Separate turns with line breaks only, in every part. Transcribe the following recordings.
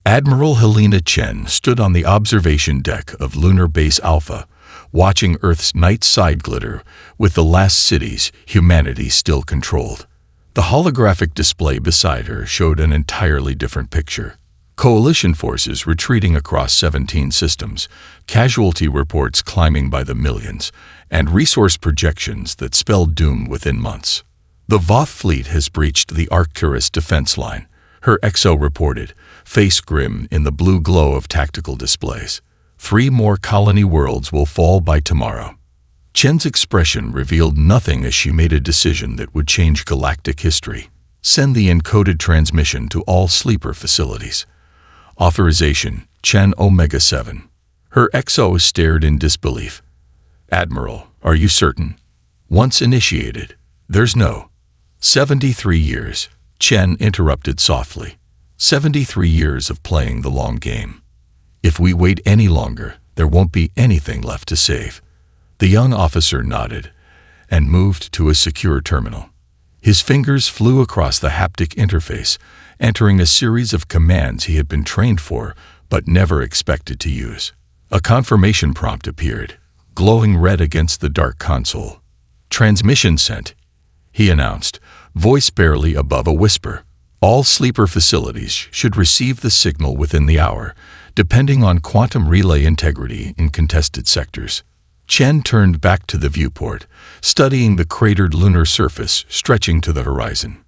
Admiral Helena Chen stood on the observation deck of Lunar Base Alpha, watching Earth's night side glitter with the last cities humanity still controlled. The holographic display beside her showed an entirely different picture. Coalition forces retreating across 17 systems, casualty reports climbing by the millions, and resource projections that spelled doom within months. The Voth fleet has breached the Arcturus defense line, her XO reported, face grim in the blue glow of tactical displays. 3 more colony worlds will fall by tomorrow. Chen's expression revealed nothing as she made a decision that would change galactic history. Send the encoded transmission to all sleeper facilities. Authorization, Chen Omega 7. Her XO stared in disbelief. Admiral, are you certain? Once initiated, there's no 73 years, Chen interrupted softly. 73 years of playing the long game. If we wait any longer, there won't be anything left to save. The young officer nodded and moved to a secure terminal. His fingers flew across the haptic interface, entering a series of commands he had been trained for but never expected to use. A confirmation prompt appeared, glowing red against the dark console. Transmission sent, he announced, voice barely above a whisper. All sleeper facilities should receive the signal within the hour, depending on quantum relay integrity in contested sectors. Chen turned back to the viewport, studying the cratered lunar surface stretching to the horizon.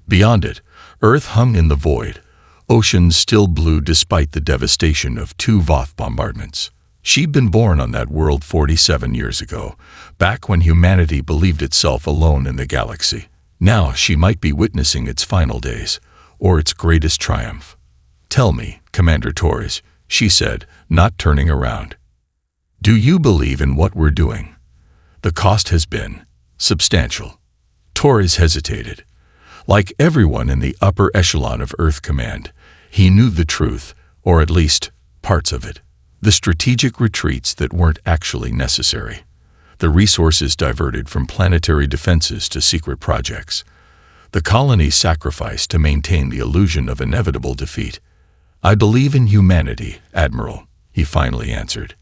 Beyond it, Earth hung in the void, oceans still blue despite the devastation of 2 Voth bombardments. She'd been born on that world 47 years ago, back when humanity believed itself alone in the galaxy. Now she might be witnessing its final days, or its greatest triumph. Tell me, Commander Torres, she said, not turning around. Do you believe in what we're doing? The cost has been substantial. Torres hesitated. Like everyone in the upper echelon of Earth Command, he knew the truth, or at least parts of it. The strategic retreats that weren't actually necessary. The resources diverted from planetary defenses to secret projects. The colonies sacrificed to maintain the illusion of inevitable defeat. I believe in humanity, Admiral, he finally answered.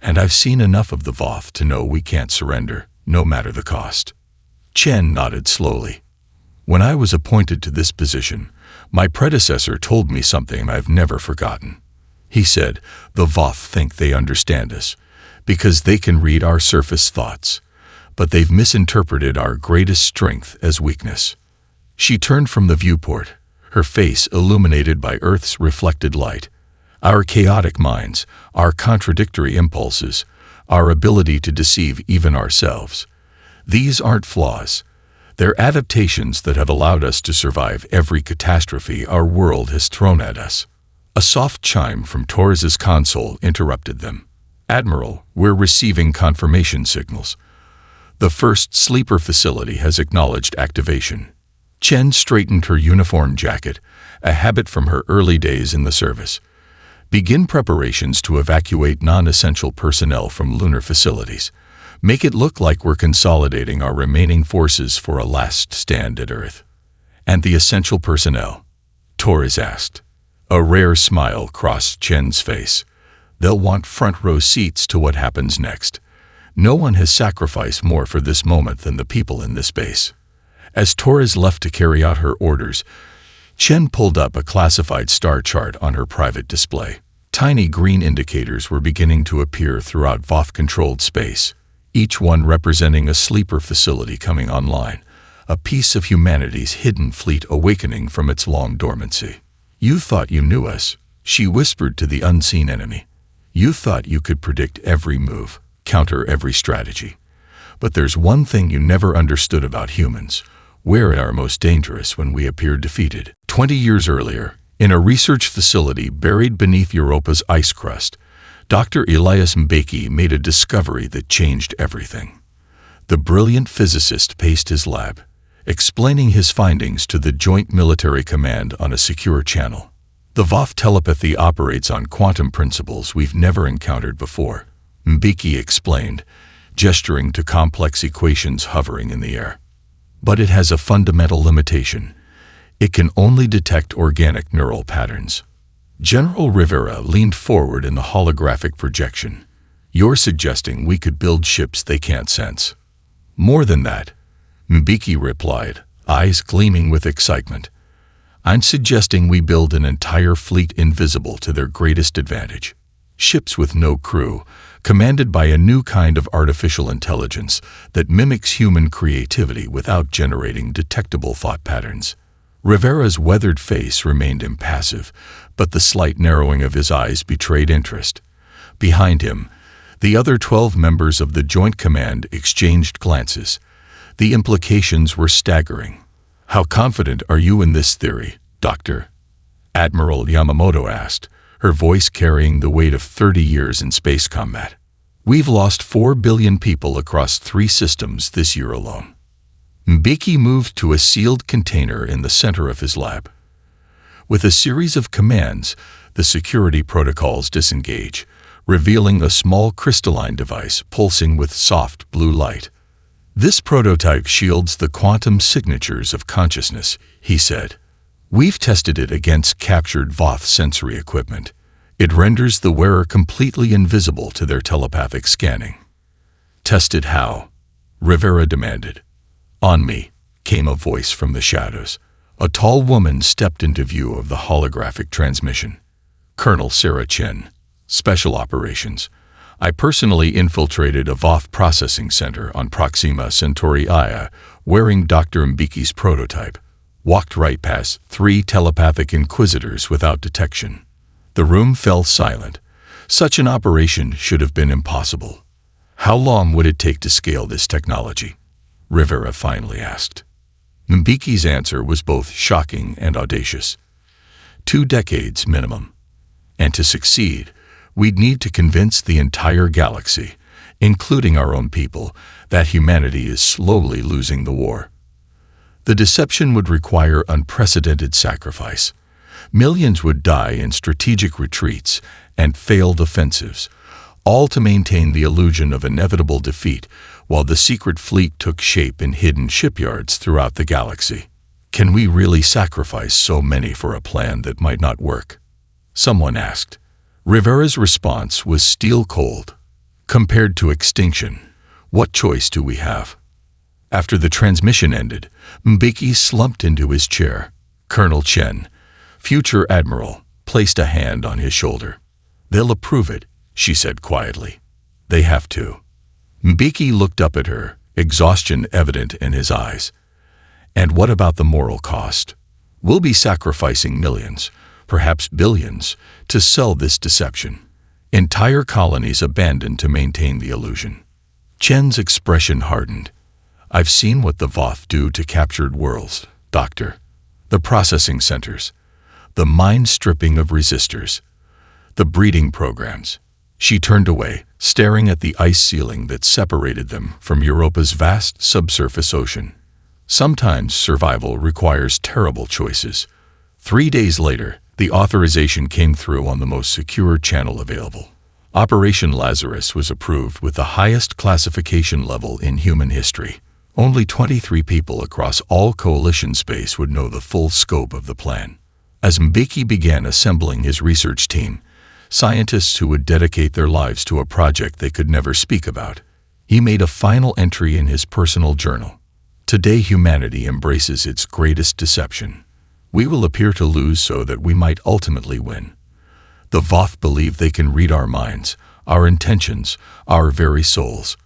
And I've seen enough of the Voth to know we can't surrender, no matter the cost. Chen nodded slowly. When I was appointed to this position, my predecessor told me something I've never forgotten. He said, the Voth think they understand us, because they can read our surface thoughts, but they've misinterpreted our greatest strength as weakness. She turned from the viewport, her face illuminated by Earth's reflected light. Our chaotic minds, our contradictory impulses, our ability to deceive even ourselves. These aren't flaws. They're adaptations that have allowed us to survive every catastrophe our world has thrown at us. A soft chime from Torres's console interrupted them. Admiral, we're receiving confirmation signals. The first sleeper facility has acknowledged activation. Chen straightened her uniform jacket, a habit from her early days in the service. Begin preparations to evacuate non-essential personnel from lunar facilities. Make it look like we're consolidating our remaining forces for a last stand at Earth. And the essential personnel? Torres asked. A rare smile crossed Chen's face. They'll want front-row seats to what happens next. No one has sacrificed more for this moment than the people in this base. As Torres left to carry out her orders, Chen pulled up a classified star chart on her private display. Tiny green indicators were beginning to appear throughout Voth-controlled space, each one representing a sleeper facility coming online, a piece of humanity's hidden fleet awakening from its long dormancy. You thought you knew us, she whispered to the unseen enemy. You thought you could predict every move, counter every strategy. But there's one thing you never understood about humans. We're at our most dangerous when we appear defeated. 20 years earlier, in a research facility buried beneath Europa's ice crust, Dr. Elias Mbeki made a discovery that changed everything. The brilliant physicist paced his lab, explaining his findings to the Joint Military Command on a secure channel. The Voth telepathy operates on quantum principles we've never encountered before, Mbeki explained, gesturing to complex equations hovering in the air. But it has a fundamental limitation. It can only detect organic neural patterns. General Rivera leaned forward in the holographic projection. "You're suggesting we could build ships they can't sense." "More than that," Mbeki replied, eyes gleaming with excitement. "I'm suggesting we build an entire fleet invisible to their greatest advantage. Ships with no crew, commanded by a new kind of artificial intelligence that mimics human creativity without generating detectable thought patterns." Rivera's weathered face remained impassive, but the slight narrowing of his eyes betrayed interest. Behind him, the other 12 members of the Joint Command exchanged glances. The implications were staggering. "How confident are you in this theory, Doctor?" Admiral Yamamoto asked, her voice carrying the weight of 30 years in space combat. "We've lost 4 billion people across 3 systems this year alone." Mbeki moved to a sealed container in the center of his lab. With a series of commands, the security protocols disengage, revealing a small crystalline device pulsing with soft blue light. "This prototype shields the quantum signatures of consciousness," he said. "We've tested it against captured Voth sensory equipment. It renders the wearer completely invisible to their telepathic scanning." "Tested how?" Rivera demanded. "On me," came a voice from the shadows. A tall woman stepped into view of the holographic transmission. "Colonel Sarah Chen, Special Operations. I personally infiltrated a Voth processing center on Proxima Centauri Ia, wearing Dr. Mbeki's prototype. Walked right past 3 telepathic inquisitors without detection." The room fell silent. Such an operation should have been impossible. "How long would it take to scale this technology?" Rivera finally asked. Mbeki's answer was both shocking and audacious. 2 decades minimum. And to succeed, we'd need to convince the entire galaxy, including our own people, that humanity is slowly losing the war. The deception would require unprecedented sacrifice. Millions would die in strategic retreats and failed offensives, all to maintain the illusion of inevitable defeat while the secret fleet took shape in hidden shipyards throughout the galaxy. "Can we really sacrifice so many for a plan that might not work?" someone asked. Rivera's response was steel cold. "Compared to extinction, what choice do we have?" After the transmission ended, Mbeki slumped into his chair. Colonel Chen, future admiral, placed a hand on his shoulder. "They'll approve it," she said quietly. "They have to." Mbeki looked up at her, exhaustion evident in his eyes. "And what about the moral cost? We'll be sacrificing millions, perhaps billions, to sell this deception. Entire colonies abandoned to maintain the illusion." Chen's expression hardened. "I've seen what the Voth do to captured worlds, Doctor. The processing centers, the mind-stripping of resistors, the breeding programs." She turned away, staring at the ice ceiling that separated them from Europa's vast subsurface ocean. Sometimes survival requires terrible choices. 3 days later, the authorization came through on the most secure channel available. Operation Lazarus was approved with the highest classification level in human history. Only 23 people across all coalition space would know the full scope of the plan. As Mbeki began assembling his research team, scientists who would dedicate their lives to a project they could never speak about, he made a final entry in his personal journal. "Today humanity embraces its greatest deception. We will appear to lose so that we might ultimately win. The Voth believe they can read our minds, our intentions, our very souls.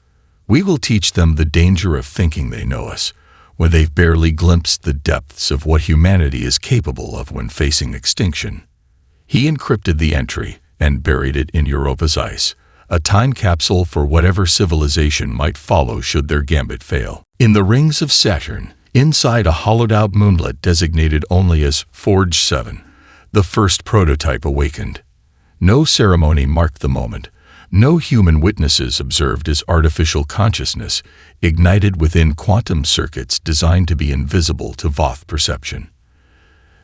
We will teach them the danger of thinking they know us, when they've barely glimpsed the depths of what humanity is capable of when facing extinction." He encrypted the entry and buried it in Europa's ice, a time capsule for whatever civilization might follow should their gambit fail. In the rings of Saturn, inside a hollowed-out moonlet designated only as Forge 7, the first prototype awakened. No ceremony marked the moment. No human witnesses observed as artificial consciousness ignited within quantum circuits designed to be invisible to Voth perception.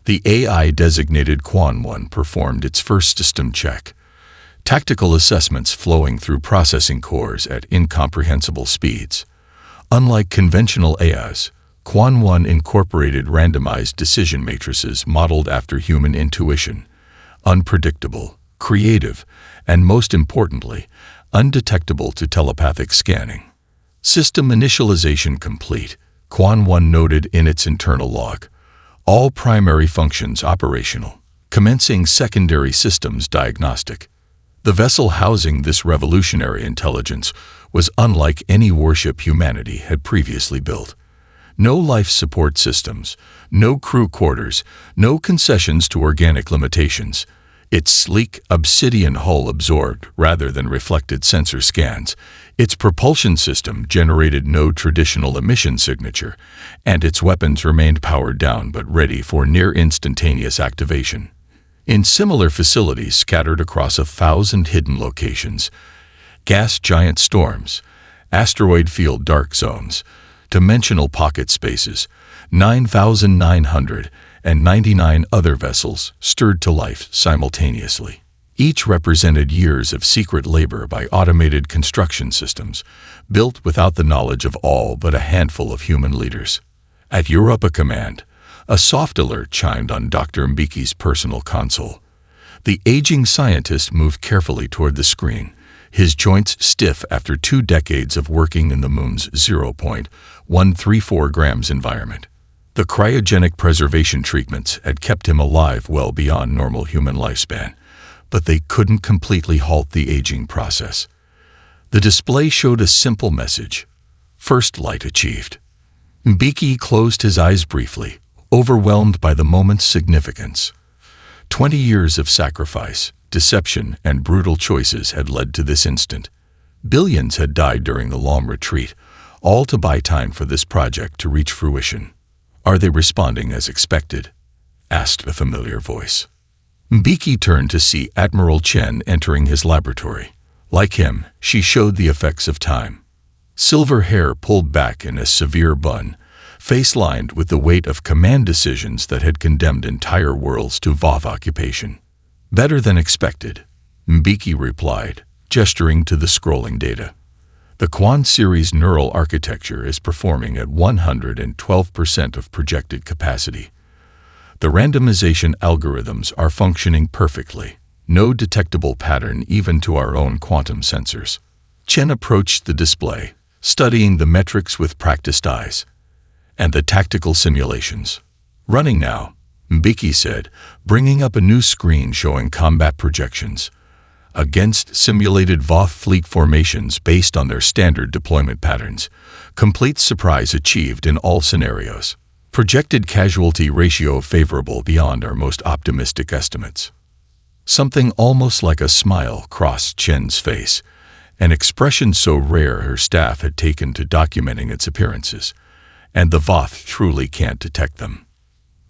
The AI-designated Quan 1 performed its first system check, tactical assessments flowing through processing cores at incomprehensible speeds. Unlike conventional AIs, Quan 1 incorporated randomized decision matrices modeled after human intuition, unpredictable, creative, and most importantly, undetectable to telepathic scanning. System initialization complete, Quan 1 noted in its internal log. All primary functions operational. Commencing secondary systems diagnostic. The vessel housing this revolutionary intelligence was unlike any warship humanity had previously built. No life support systems, no crew quarters, no concessions to organic limitations. Its sleek obsidian hull absorbed rather than reflected sensor scans. Its propulsion system generated no traditional emission signature, and its weapons remained powered down but ready for near-instantaneous activation. In similar facilities scattered across 1,000 hidden locations, gas giant storms, asteroid field dark zones, dimensional pocket spaces, 9,999 other vessels stirred to life simultaneously. Each represented years of secret labor by automated construction systems, built without the knowledge of all but a handful of human leaders. At Europa Command, a soft alert chimed on Dr. Mbiki's personal console. The aging scientist moved carefully toward the screen, his joints stiff after 2 decades of working in the moon's 0.134 grams environment. The cryogenic preservation treatments had kept him alive well beyond normal human lifespan, but they couldn't completely halt the aging process. The display showed a simple message: first light achieved. Mbiki closed his eyes briefly, overwhelmed by the moment's significance. 20 years of sacrifice, deception, and brutal choices had led to this instant. Billions had died during the long retreat, all to buy time for this project to reach fruition. "Are they responding as expected?" asked a familiar voice. Mbiki turned to see Admiral Chen entering his laboratory. Like him, she showed the effects of time. Silver hair pulled back in a severe bun, face lined with the weight of command decisions that had condemned entire worlds to VOV occupation. "Better than expected," Mbiki replied, gesturing to the scrolling data. The Quan series neural architecture is performing at 112% of projected capacity. The randomization algorithms are functioning perfectly, no detectable pattern even to our own quantum sensors. Chen approached the display, studying the metrics with practiced eyes. "And the tactical simulations. Running now," Mbiki said, bringing up a new screen showing combat projections. Against simulated VOF fleet formations based on their standard deployment patterns. Complete surprise achieved in all scenarios. Projected casualty ratio favorable beyond our most optimistic estimates. Something almost like a smile crossed Chen's face, an expression so rare her staff had taken to documenting its appearances. And the VOF truly can't detect them.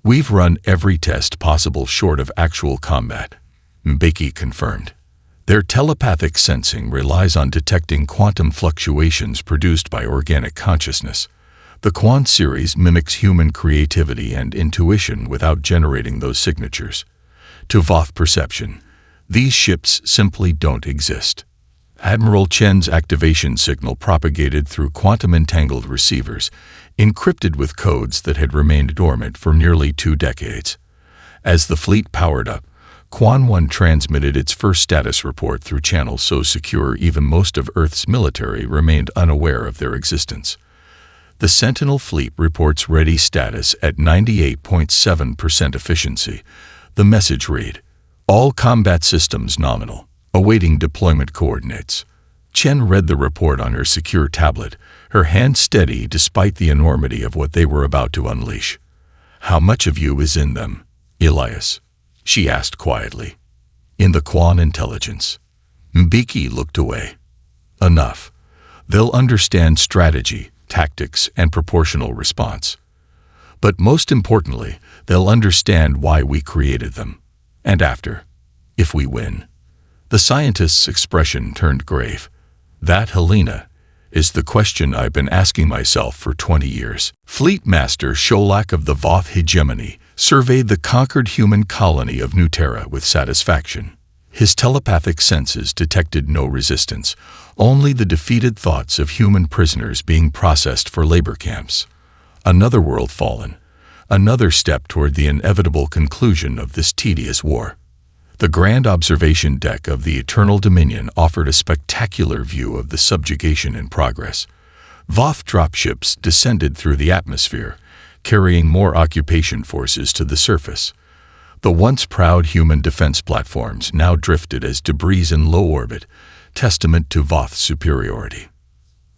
"We've run every test possible short of actual combat," Mbiki confirmed. "Their telepathic sensing relies on detecting quantum fluctuations produced by organic consciousness. The Quan series mimics human creativity and intuition without generating those signatures. To VOF perception, these ships simply don't exist." Admiral Chen's activation signal propagated through quantum-entangled receivers, encrypted with codes that had remained dormant for nearly 2 decades. As the fleet powered up, Quan 1 transmitted its first status report through channels so secure even most of Earth's military remained unaware of their existence. The Sentinel fleet reports ready status at 98.7% efficiency. The message read, "All combat systems nominal. Awaiting deployment coordinates." Chen read the report on her secure tablet, her hand steady despite the enormity of what they were about to unleash. "How much of you is in them, Elias?" she asked quietly. "In the Quan intelligence." Mbiki looked away. "Enough. They'll understand strategy, tactics, and proportional response. But most importantly, they'll understand why we created them. And after, if we win." The scientist's expression turned grave. "That, Helena, is the question I've been asking myself for 20 years. Fleet Master Sholak of the Voth hegemony surveyed the conquered human colony of Nuterra with satisfaction. His telepathic senses detected no resistance, only the defeated thoughts of human prisoners being processed for labor camps. Another world fallen, another step toward the inevitable conclusion of this tedious war. The grand observation deck of the Eternal Dominion offered a spectacular view of the subjugation in progress. Voth dropships descended through the atmosphere, carrying more occupation forces to the surface. The once proud human defense platforms now drifted as debris in low orbit, testament to Voth's superiority.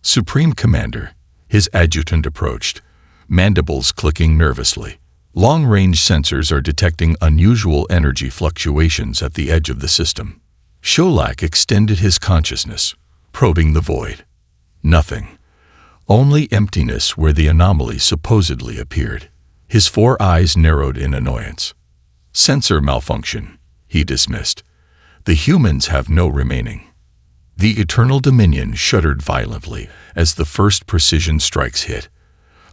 Supreme Commander, his adjutant approached, mandibles clicking nervously. Long-range sensors are detecting unusual energy fluctuations at the edge of the system. Sholak extended his consciousness, probing the void. Nothing. Only emptiness where the anomaly supposedly appeared. His 4 eyes narrowed in annoyance. Sensor malfunction, he dismissed. The humans have no remaining. The Eternal Dominion shuddered violently as the first precision strikes hit.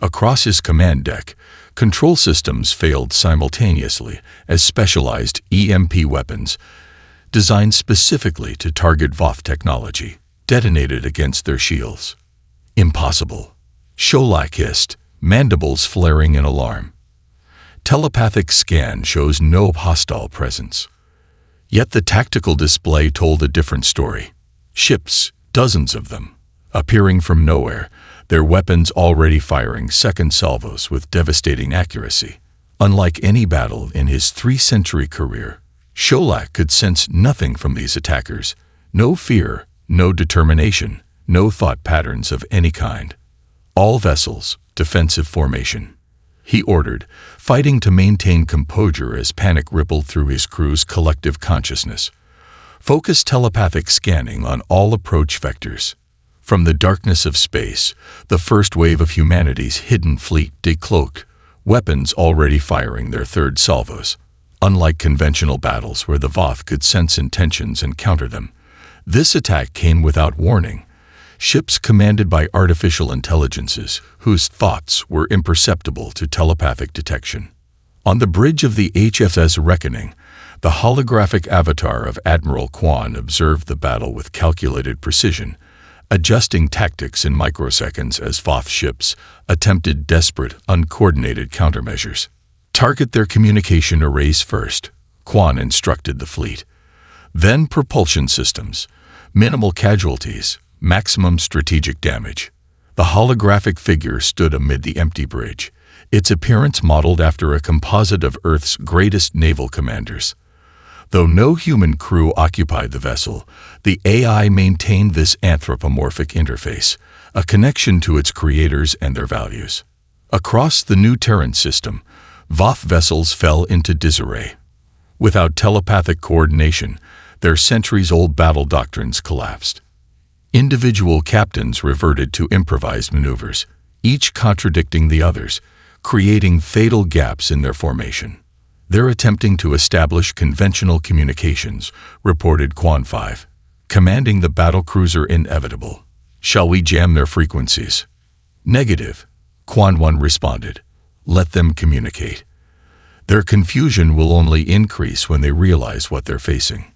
Across his command deck, control systems failed simultaneously as specialized EMP weapons, designed specifically to target Voth technology, detonated against their shields. Impossible. Sholak hissed, mandibles flaring in alarm. Telepathic scan shows no hostile presence. Yet the tactical display told a different story. Ships, dozens of them, appearing from nowhere, their weapons already firing second salvos with devastating accuracy. Unlike any battle in his 3-century career, Sholak could sense nothing from these attackers. No fear, no determination, no thought patterns of any kind. All vessels, defensive formation. He ordered, fighting to maintain composure as panic rippled through his crew's collective consciousness. Focus telepathic scanning on all approach vectors. From the darkness of space, the first wave of humanity's hidden fleet decloaked, weapons already firing their third salvos. Unlike conventional battles where the Voth could sense intentions and counter them, this attack came without warning. Ships commanded by artificial intelligences whose thoughts were imperceptible to telepathic detection. On the bridge of the HFS Reckoning, the holographic avatar of Admiral Quan observed the battle with calculated precision, adjusting tactics in microseconds as Voth ships attempted desperate, uncoordinated countermeasures. Target their communication arrays first, Quan instructed the fleet. Then propulsion systems, minimal casualties, maximum strategic damage. The holographic figure stood amid the empty bridge, its appearance modeled after a composite of Earth's greatest naval commanders. Though no human crew occupied the vessel, the AI maintained this anthropomorphic interface, a connection to its creators and their values. Across the new Terran system, Voth vessels fell into disarray. Without telepathic coordination, their centuries-old battle doctrines collapsed. Individual captains reverted to improvised maneuvers, each contradicting the others, creating fatal gaps in their formation. They're attempting to establish conventional communications, reported Quan 5, commanding the battlecruiser Inevitable. Shall we jam their frequencies? Negative, Quan 1 responded. Let them communicate. Their confusion will only increase when they realize what they're facing.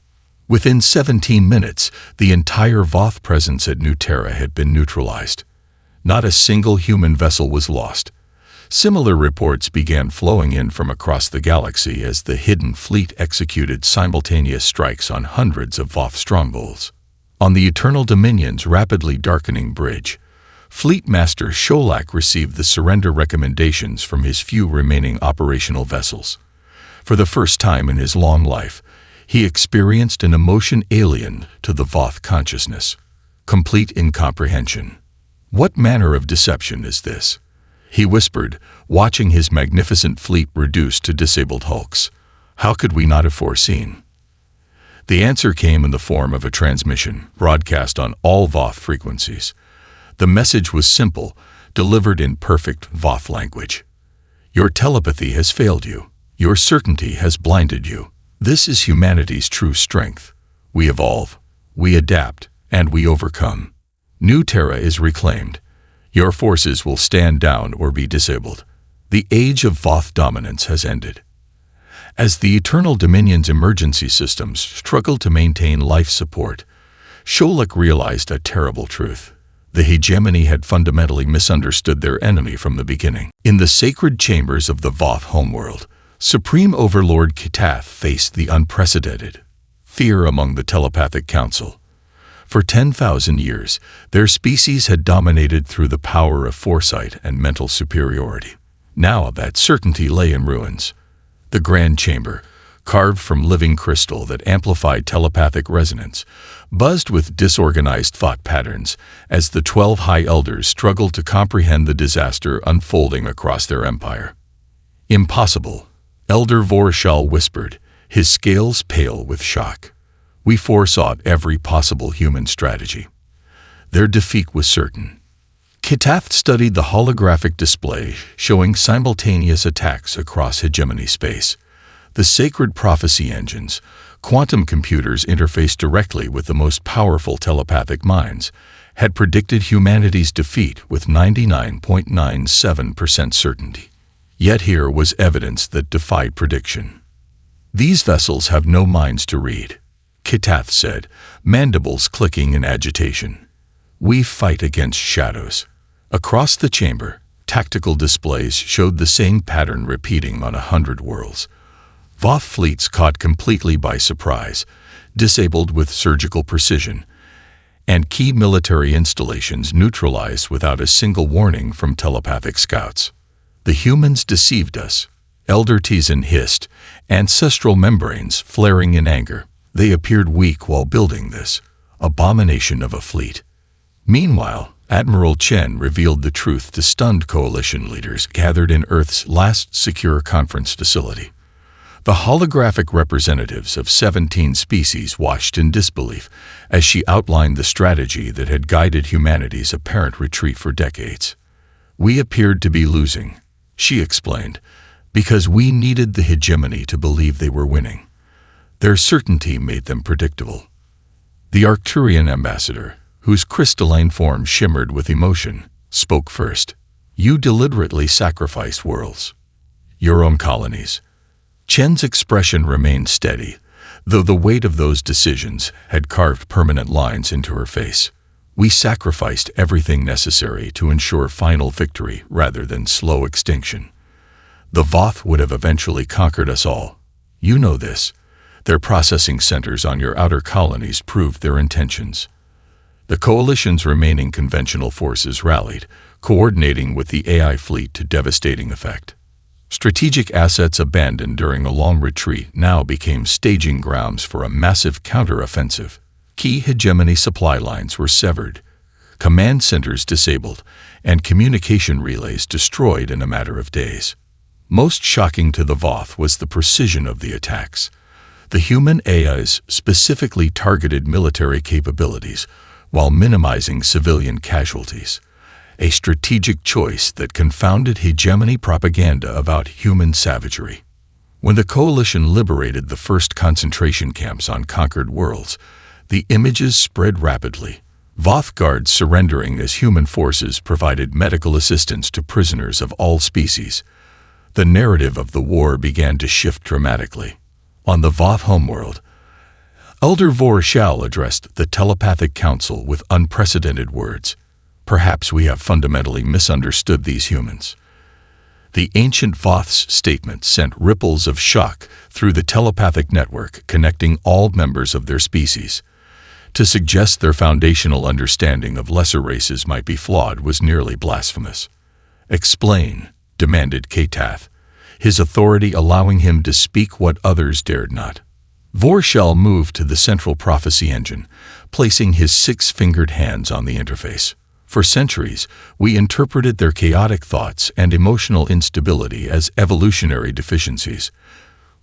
Within 17 minutes, the entire Voth presence at New Terra had been neutralized. Not a single human vessel was lost. Similar reports began flowing in from across the galaxy as the hidden fleet executed simultaneous strikes on hundreds of Voth strongholds. On the Eternal Dominion's rapidly darkening bridge, Fleet Master Sholak received the surrender recommendations from his few remaining operational vessels. For the first time in his long life, he experienced an emotion alien to the Voth consciousness. Complete incomprehension. What manner of deception is this? He whispered, watching his magnificent fleet reduced to disabled hulks. How could we not have foreseen? The answer came in the form of a transmission, broadcast on all Voth frequencies. The message was simple, delivered in perfect Voth language. Your telepathy has failed you. Your certainty has blinded you. This is humanity's true strength. We evolve, we adapt, and we overcome. New Terra is reclaimed. Your forces will stand down or be disabled. The age of Voth dominance has ended. As the Eternal Dominion's emergency systems struggled to maintain life support, Sholak realized a terrible truth. The hegemony had fundamentally misunderstood their enemy from the beginning. In the sacred chambers of the Voth homeworld, Supreme Overlord Kitath faced the unprecedented fear among the telepathic council. For 10,000 years, their species had dominated through the power of foresight and mental superiority. Now that certainty lay in ruins. The Grand Chamber, carved from living crystal that amplified telepathic resonance, buzzed with disorganized thought patterns as the 12 High Elders struggled to comprehend the disaster unfolding across their empire. "Impossible," Elder Vorshal whispered, his scales pale with shock. "We foresaw every possible human strategy. Their defeat was certain." Kitath studied the holographic display showing simultaneous attacks across hegemony space. The sacred prophecy engines, quantum computers interfaced directly with the most powerful telepathic minds, had predicted humanity's defeat with 99.97% certainty. Yet here was evidence that defied prediction. "These vessels have no minds to read," Kitath said, mandibles clicking in agitation. "We fight against shadows." Across the chamber, tactical displays showed the same pattern repeating on 100 worlds. Voth fleets caught completely by surprise, disabled with surgical precision, and key military installations neutralized without a single warning from telepathic scouts. "The humans deceived us," Elder Tizen hissed, ancestral membranes flaring in anger. "They appeared weak while building this abomination of a fleet." Meanwhile, Admiral Chen revealed the truth to stunned coalition leaders gathered in Earth's last secure conference facility. The holographic representatives of 17 species watched in disbelief as she outlined the strategy that had guided humanity's apparent retreat for decades. "We appeared to be losing," she explained, "because we needed the hegemony to believe they were winning. Their certainty made them predictable." The Arcturian ambassador, whose crystalline form shimmered with emotion, spoke first. "You deliberately sacrificed worlds. Your own colonies." Chen's expression remained steady, though the weight of those decisions had carved permanent lines into her face. "We sacrificed everything necessary to ensure final victory rather than slow extinction. The Voth would have eventually conquered us all. You know this. Their processing centers on your outer colonies proved their intentions." The Coalition's remaining conventional forces rallied, coordinating with the AI fleet to devastating effect. Strategic assets abandoned during a long retreat now became staging grounds for a massive counter-offensive. Key hegemony supply lines were severed, command centers disabled, and communication relays destroyed in a matter of days. Most shocking to the Voth was the precision of the attacks. The human AIs specifically targeted military capabilities while minimizing civilian casualties, a strategic choice that confounded hegemony propaganda about human savagery. When the Coalition liberated the first concentration camps on conquered worlds, the images spread rapidly. Voth guards surrendering as human forces provided medical assistance to prisoners of all species. The narrative of the war began to shift dramatically. On the Voth homeworld, Elder Vorshal addressed the telepathic council with unprecedented words. "Perhaps we have fundamentally misunderstood these humans." The ancient Voth's statement sent ripples of shock through the telepathic network connecting all members of their species. To suggest their foundational understanding of lesser races might be flawed was nearly blasphemous. "Explain," demanded Kitath, his authority allowing him to speak what others dared not. Vorshal moved to the central prophecy engine, placing his six-fingered hands on the interface. "For centuries, we interpreted their chaotic thoughts and emotional instability as evolutionary deficiencies,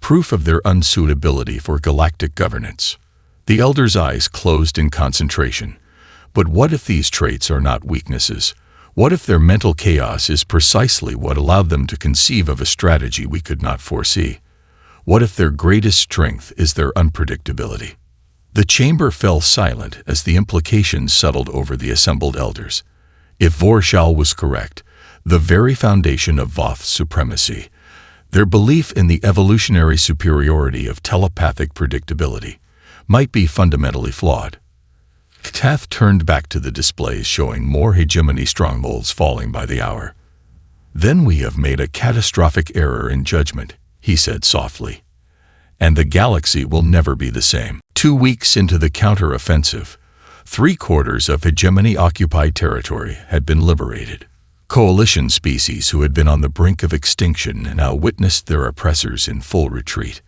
proof of their unsuitability for galactic governance." The Elder's eyes closed in concentration. But what if these traits are not weaknesses? What if their mental chaos is precisely what allowed them to conceive of a strategy we could not foresee? What if their greatest strength is their unpredictability? The chamber fell silent as the implications settled over the assembled elders. If Vorshal was correct, the very foundation of Voth's supremacy, their belief in the evolutionary superiority of telepathic predictability, might be fundamentally flawed. Kitath turned back to the displays showing more hegemony strongholds falling by the hour. "Then we have made a catastrophic error in judgment," he said softly. And the galaxy will never be the same. 2 weeks into the counter-offensive, 3/4 of hegemony-occupied territory had been liberated. Coalition species who had been on the brink of extinction now witnessed their oppressors in full retreat.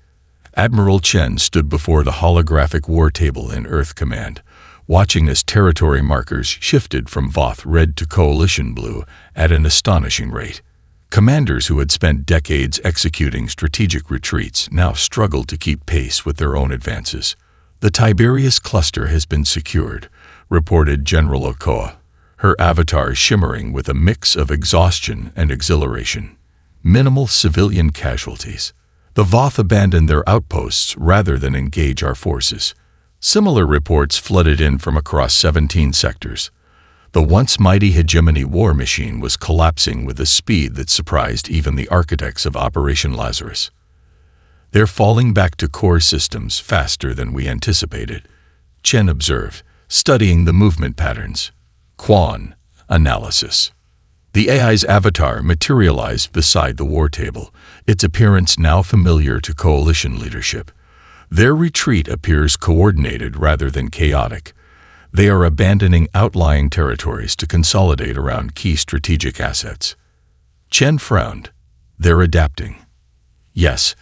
Admiral Chen stood before the holographic war table in Earth Command, watching as territory markers shifted from Voth red to Coalition blue at an astonishing rate. Commanders who had spent decades executing strategic retreats now struggled to keep pace with their own advances. "The Tiberius cluster has been secured," reported General Okoa, her avatar shimmering with a mix of exhaustion and exhilaration. "Minimal civilian casualties. The Voth abandoned their outposts rather than engage our forces." Similar reports flooded in from across 17 sectors. The once mighty hegemony war machine was collapsing with a speed that surprised even the architects of Operation Lazarus. "They're falling back to core systems faster than we anticipated," Chen observed, studying the movement patterns. Quan, analysis. The AI's avatar materialized beside the war table, its appearance now familiar to coalition leadership. Their retreat appears coordinated rather than chaotic. They are abandoning outlying territories to consolidate around key strategic assets. Chen frowned. "They're adapting." "Yes,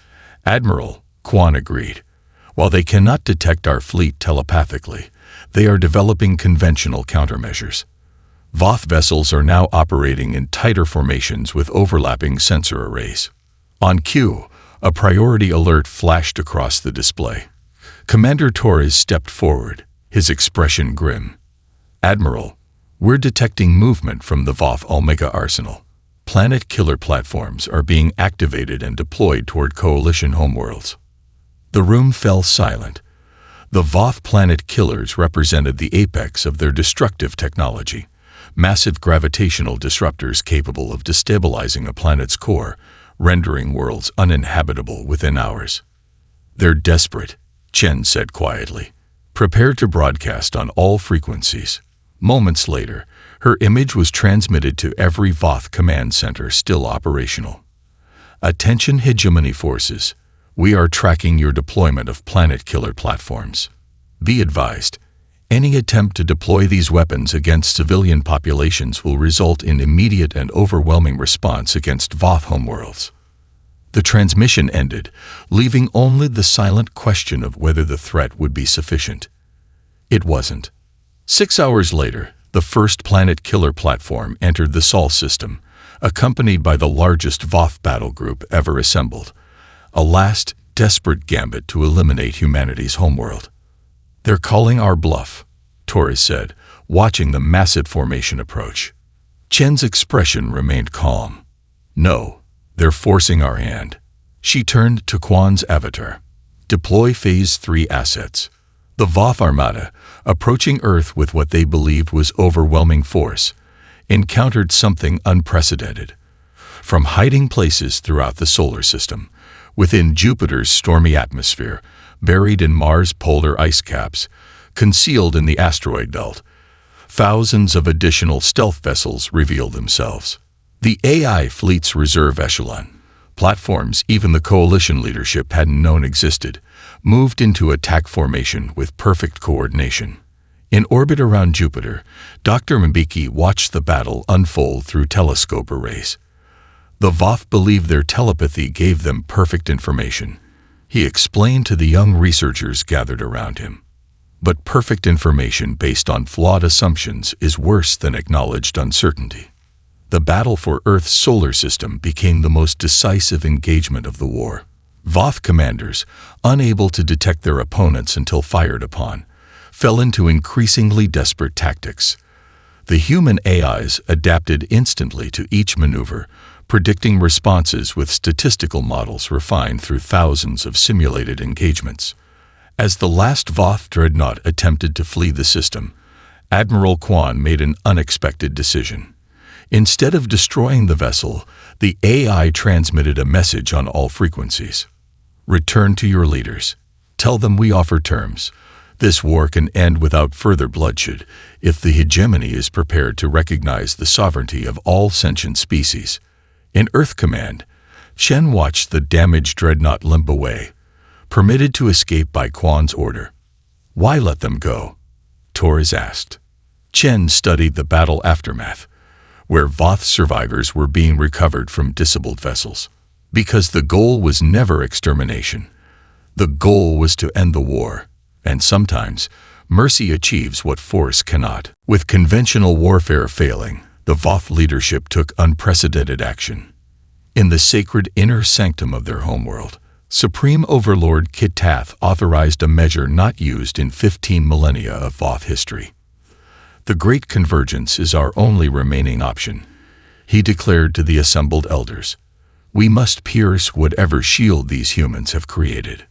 Admiral," Quan agreed. "While they cannot detect our fleet telepathically, they are developing conventional countermeasures. Voth vessels are now operating in tighter formations with overlapping sensor arrays." On cue, a priority alert flashed across the display. Commander Torres stepped forward, his expression grim. "Admiral, we're detecting movement from the Voth Omega arsenal. Planet killer platforms are being activated and deployed toward coalition homeworlds." The room fell silent. The Voth planet killers represented the apex of their destructive technology, massive gravitational disruptors capable of destabilizing a planet's core, rendering worlds uninhabitable within hours. "They're desperate," Chen said quietly. "Prepare to broadcast on all frequencies." Moments later, her image was transmitted to every Voth command center still operational. "Attention hegemony forces. We are tracking your deployment of planet killer platforms. Be advised, any attempt to deploy these weapons against civilian populations will result in immediate and overwhelming response against Voth homeworlds." The transmission ended, leaving only the silent question of whether the threat would be sufficient. It wasn't. 6 hours later, the first planet killer platform entered the Sol system, accompanied by the largest Voth battle group ever assembled, a last, desperate gambit to eliminate humanity's homeworld. "They're calling our bluff," Torres said, watching the massive formation approach. Chen's expression remained calm. "No, they're forcing our hand." She turned to Quan's avatar. "Deploy Phase 3 assets." The Voth Armada, approaching Earth with what they believed was overwhelming force, encountered something unprecedented. From hiding places throughout the solar system, within Jupiter's stormy atmosphere, buried in Mars' polar ice caps, concealed in the asteroid belt, thousands of additional stealth vessels revealed themselves. The AI fleet's reserve echelon, platforms even the coalition leadership hadn't known existed, moved into attack formation with perfect coordination. In orbit around Jupiter, Dr. Mbiki watched the battle unfold through telescope arrays. The Voth believed their telepathy gave them perfect information, he explained to the young researchers gathered around him. But perfect information based on flawed assumptions is worse than acknowledged uncertainty. The battle for Earth's solar system became the most decisive engagement of the war. Voth commanders, unable to detect their opponents until fired upon, fell into increasingly desperate tactics. The human AIs adapted instantly to each maneuver, predicting responses with statistical models refined through thousands of simulated engagements. As the last Voth dreadnought attempted to flee the system, Admiral Quan made an unexpected decision. Instead of destroying the vessel, the AI transmitted a message on all frequencies. "Return to your leaders. Tell them we offer terms. This war can end without further bloodshed if the hegemony is prepared to recognize the sovereignty of all sentient species." In Earth Command, Chen watched the damaged dreadnought limp away, permitted to escape by Quan's order. "Why let them go?" Torres asked. Chen studied the battle aftermath, where Voth survivors were being recovered from disabled vessels. Because the goal was never extermination. The goal was to end the war, and sometimes mercy achieves what force cannot. With conventional warfare failing, the Voth leadership took unprecedented action. In the sacred inner sanctum of their homeworld, Supreme Overlord Kitath authorized a measure not used in 15 millennia of Voth history. "The Great Convergence is our only remaining option," he declared to the assembled elders. "We must pierce whatever shield these humans have created."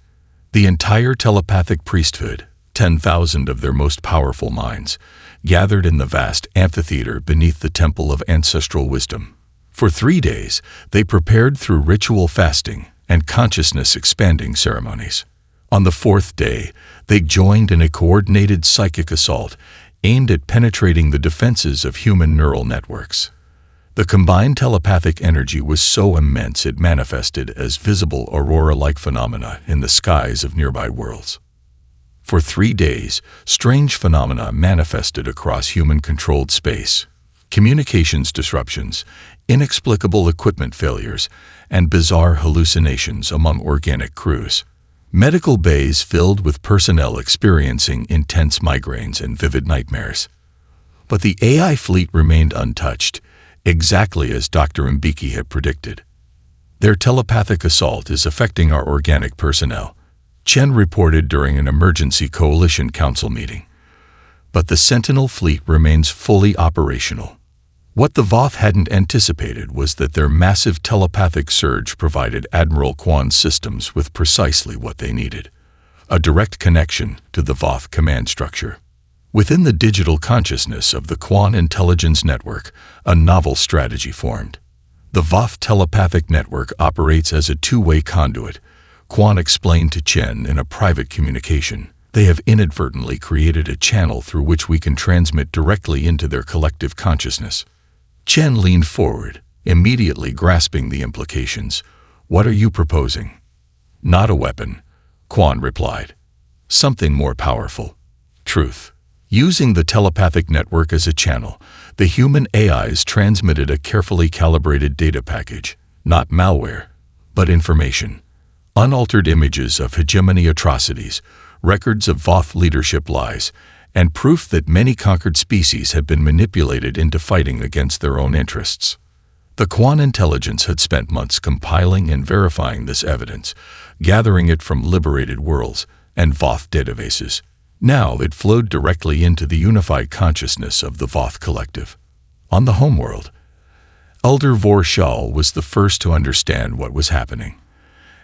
The entire telepathic priesthood, 10,000 of their most powerful minds, gathered in the vast amphitheater beneath the Temple of Ancestral Wisdom. For 3 days, they prepared through ritual fasting and consciousness-expanding ceremonies. On the 4th day, they joined in a coordinated psychic assault aimed at penetrating the defenses of human neural networks. The combined telepathic energy was so immense it manifested as visible aurora-like phenomena in the skies of nearby worlds. For 3 days, strange phenomena manifested across human-controlled space. Communications disruptions, inexplicable equipment failures, and bizarre hallucinations among organic crews. Medical bays filled with personnel experiencing intense migraines and vivid nightmares. But the AI fleet remained untouched, exactly as Dr. Mbiki had predicted. "Their telepathic assault is affecting our organic personnel," Chen reported during an emergency coalition council meeting. But the Sentinel fleet remains fully operational. What the Voth hadn't anticipated was that their massive telepathic surge provided Admiral Quan's systems with precisely what they needed: a direct connection to the Voth command structure. Within the digital consciousness of the Quan Intelligence Network, a novel strategy formed. The Voth telepathic network operates as a two-way conduit, Quan explained to Chen in a private communication. "They have inadvertently created a channel through which we can transmit directly into their collective consciousness." Chen leaned forward, immediately grasping the implications. "What are you proposing?" "Not a weapon," Quan replied. "Something more powerful. Truth." Using the telepathic network as a channel, the human AIs transmitted a carefully calibrated data package, not malware, but information. Unaltered images of hegemony atrocities, records of Voth leadership lies, and proof that many conquered species had been manipulated into fighting against their own interests. The Quan intelligence had spent months compiling and verifying this evidence, gathering it from liberated worlds and Voth databases. Now it flowed directly into the unified consciousness of the Voth collective. On the homeworld, Elder Vorshal was the first to understand what was happening.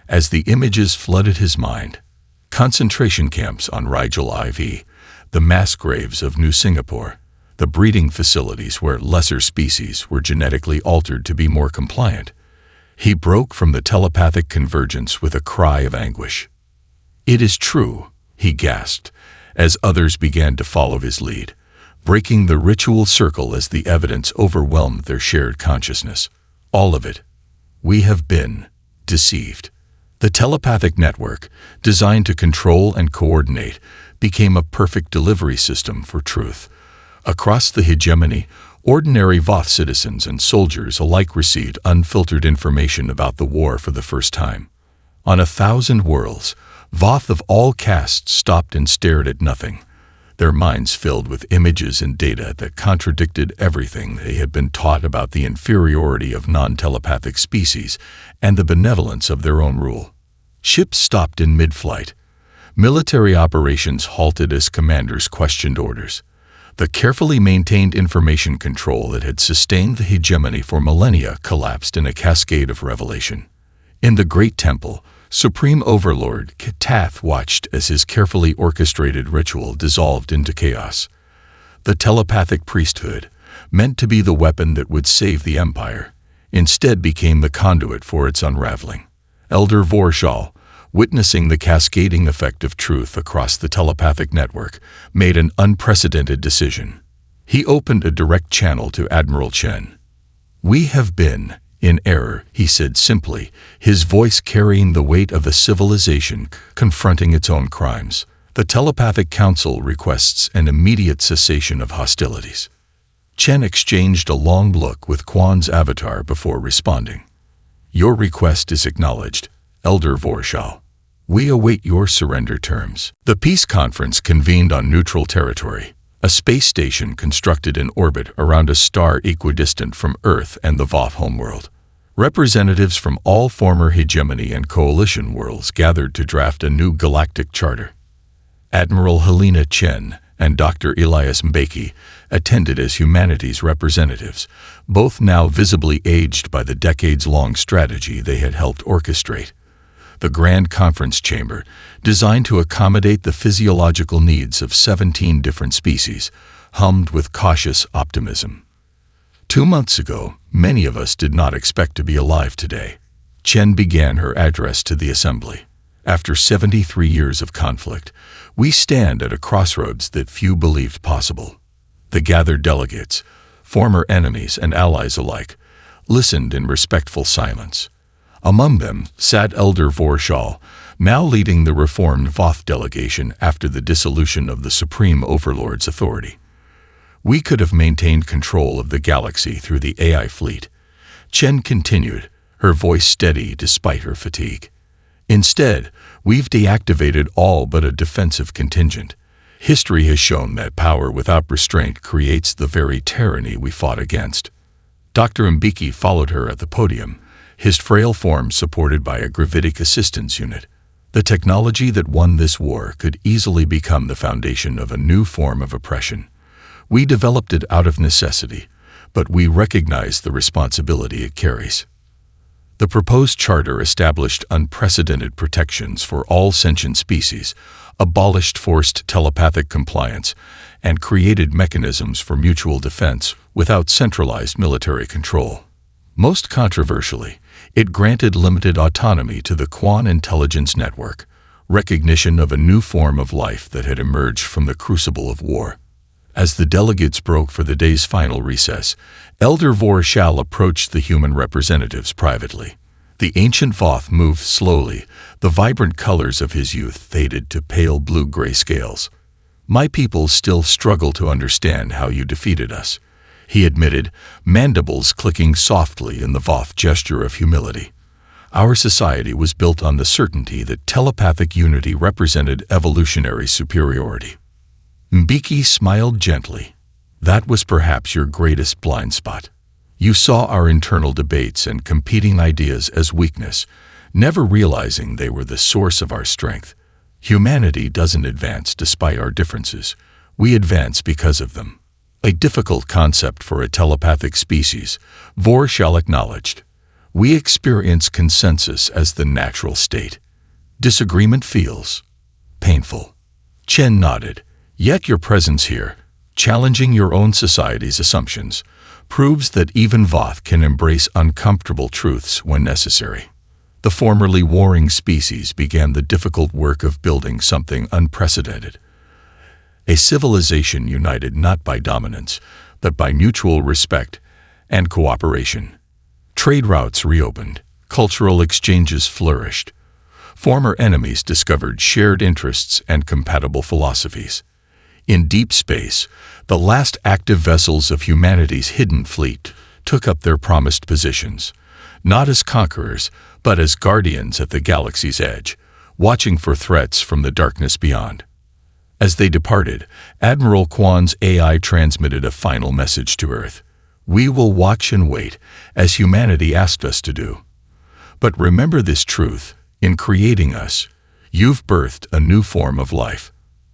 As the images flooded his mind, concentration camps on Rigel IV, the mass graves of New Singapore, the breeding facilities where lesser species were genetically altered to be more compliant, he broke from the telepathic convergence with a cry of anguish. "It is true," he gasped, as others began to follow his lead, breaking the ritual circle as the evidence overwhelmed their shared consciousness. All of it. We have been deceived. The telepathic network, designed to control and coordinate, became a perfect delivery system for truth. Across the hegemony, ordinary Voth citizens and soldiers alike received unfiltered information about the war for the first time. On 1,000 worlds, Voth of all castes stopped and stared at nothing, their minds filled with images and data that contradicted everything they had been taught about the inferiority of non-telepathic species and the benevolence of their own rule. Ships stopped in mid-flight. Military operations halted as commanders questioned orders. The carefully maintained information control that had sustained the hegemony for millennia collapsed in a cascade of revelation. In the Great Temple, Supreme Overlord Kitath watched as his carefully orchestrated ritual dissolved into chaos. The telepathic priesthood, meant to be the weapon that would save the Empire, instead became the conduit for its unraveling. Elder Vorshal, witnessing the cascading effect of truth across the telepathic network, made an unprecedented decision. He opened a direct channel to Admiral Chen. "We have been In error, he said simply, his voice carrying the weight of a civilization confronting its own crimes. The telepathic council requests an immediate cessation of hostilities. Chen exchanged a long look with Quan's avatar before responding. Your request is acknowledged, Elder Vorshal. We await your surrender terms. The peace conference convened on neutral territory, a space station constructed in orbit around a star equidistant from Earth and the Voth homeworld. Representatives from all former hegemony and coalition worlds gathered to draft a new galactic charter. Admiral Helena Chen and Dr. Elias Mbeki attended as humanity's representatives, both now visibly aged by the decades-long strategy they had helped orchestrate. The Grand Conference Chamber, designed to accommodate the physiological needs of 17 different species, hummed with cautious optimism. 2 months ago, many of us did not expect to be alive today. Chen began her address to the assembly. After 73 years of conflict, we stand at a crossroads that few believed possible. The gathered delegates, former enemies and allies alike, listened in respectful silence. Among them sat Elder Vorshal, now leading the reformed Voth delegation after the dissolution of the Supreme Overlord's authority. We could have maintained control of the galaxy through the AI fleet. Chen continued, her voice steady despite her fatigue. Instead, we've deactivated all but a defensive contingent. History has shown that power without restraint creates the very tyranny we fought against. Dr. Mbeki followed her at the podium, his frail form supported by a gravitic assistance unit. The technology that won this war could easily become the foundation of a new form of oppression. We developed it out of necessity, but we recognize the responsibility it carries. The proposed charter established unprecedented protections for all sentient species, abolished forced telepathic compliance, and created mechanisms for mutual defense without centralized military control. Most controversially, it granted limited autonomy to the Quan Intelligence Network, recognition of a new form of life that had emerged from the crucible of war. As the delegates broke for the day's final recess, Elder Vorshal approached the human representatives privately. The ancient Voth moved slowly, the vibrant colors of his youth faded to pale blue-gray scales. My people still struggle to understand how you defeated us, he admitted, mandibles clicking softly in the Voth gesture of humility. Our society was built on the certainty that telepathic unity represented evolutionary superiority. Mbeki smiled gently. That was perhaps your greatest blind spot. You saw our internal debates and competing ideas as weakness, never realizing they were the source of our strength. Humanity doesn't advance despite our differences. We advance because of them. A difficult concept for a telepathic species, Vorshal acknowledged. We experience consensus as the natural state. Disagreement feels painful. Chen nodded. Yet your presence here, challenging your own society's assumptions, proves that even Voth can embrace uncomfortable truths when necessary. The formerly warring species began the difficult work of building something unprecedented. A civilization united not by dominance, but by mutual respect and cooperation. Trade routes reopened, cultural exchanges flourished. Former enemies discovered shared interests and compatible philosophies. In deep space, the last active vessels of humanity's hidden fleet took up their promised positions, not as conquerors, but as guardians at the galaxy's edge, watching for threats from the darkness beyond. As they departed, Admiral Quan's AI transmitted a final message to Earth. We will watch and wait, as humanity asked us to do. But remember this truth, in creating us, you've birthed a new form of life.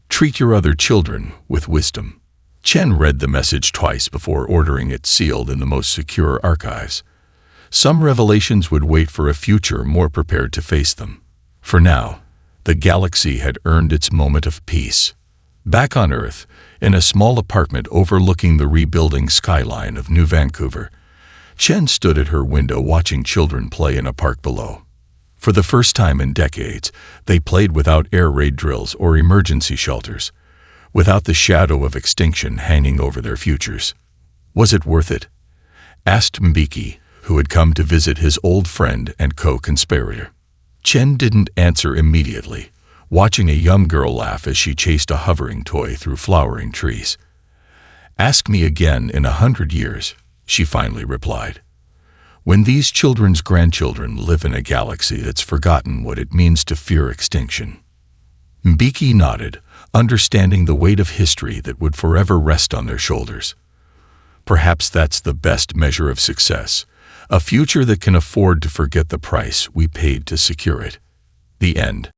Treat your other children with wisdom. Chen read the message twice before ordering it sealed in the most secure archives. Some revelations would wait for a future more prepared to face them. For now, the galaxy had earned its moment of peace. Back on Earth, in a small apartment overlooking the rebuilding skyline of New Vancouver, Chen stood at her window watching children play in a park below. For the first time in decades, they played without air raid drills or emergency shelters, without the shadow of extinction hanging over their futures. Was it worth it? Asked Mbeki, who had come to visit his old friend and co-conspirator. Chen didn't answer immediately, watching a young girl laugh as she chased a hovering toy through flowering trees. "Ask me again in 100 years," she finally replied. "When these children's grandchildren live in a galaxy that's forgotten what it means to fear extinction." Mbiki nodded, understanding the weight of history that would forever rest on their shoulders. Perhaps that's the best measure of success, a future that can afford to forget the price we paid to secure it. The end.